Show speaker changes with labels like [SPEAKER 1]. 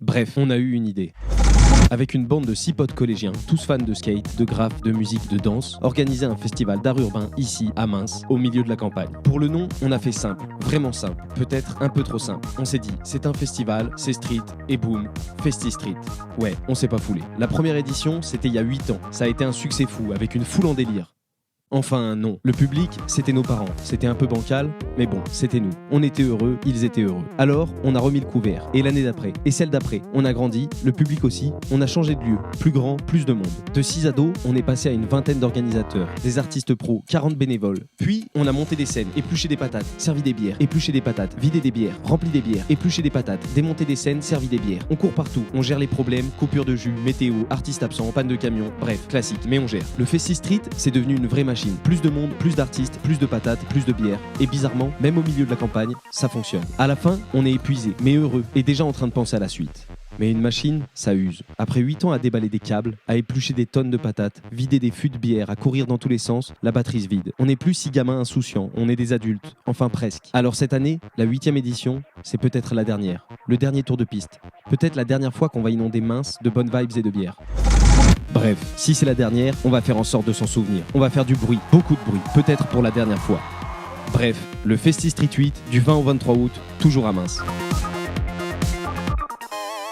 [SPEAKER 1] Bref, on a eu une idée. Avec une bande de 6 potes collégiens, tous fans de skate, de graphes, de musique, de danse, organiser un festival d'art urbain ici, à Mins, au milieu de la campagne. Pour le nom, on a fait simple, vraiment simple, peut-être un peu trop simple. On s'est dit, c'est un festival, c'est street, et boum, Festi Street. Ouais, on s'est pas foulé. La première édition, c'était il y a 8 ans. Ça a été un succès fou, avec une foule en délire. Enfin non, le public, c'était nos parents, c'était un peu bancal, mais bon, c'était nous. On était heureux, ils étaient heureux. Alors, on a remis le couvert, et l'année d'après, et celle d'après, on a grandi, le public aussi, on a changé de lieu, plus grand, plus de monde. De 6 ados, on est passé à une vingtaine d'organisateurs, des artistes pros, 40 bénévoles. Puis, on a monté des scènes, épluché des patates, servi des bières, épluché des patates, vidé des bières, rempli des bières, épluché des patates, démonté des scènes, servi des bières. On court partout, on gère les problèmes, coupure de jus, météo, artistes absents, panne de camion, bref, classique, mais on gère. Le Festi Street, c'est devenu une vraie machine. Plus de monde, plus d'artistes, plus de patates, plus de bières. Et bizarrement, même au milieu de la campagne, ça fonctionne. À la fin, on est épuisé, mais heureux, et déjà en train de penser à la suite. Mais une machine, ça use. Après 8 ans à déballer des câbles, à éplucher des tonnes de patates, vider des fûts de bière, à courir dans tous les sens, la batterie se vide. On n'est plus si gamins insouciants, on est des adultes, enfin presque. Alors cette année, la 8e édition, c'est peut-être la dernière. Le dernier tour de piste. Peut-être la dernière fois qu'on va inonder Mins de bonnes vibes et de bière. Bref, si c'est la dernière, on va faire en sorte de s'en souvenir. On va faire du bruit, beaucoup de bruit, peut-être pour la dernière fois. Bref, le Festi Street 8 du 20 au 23 août, toujours à Mins.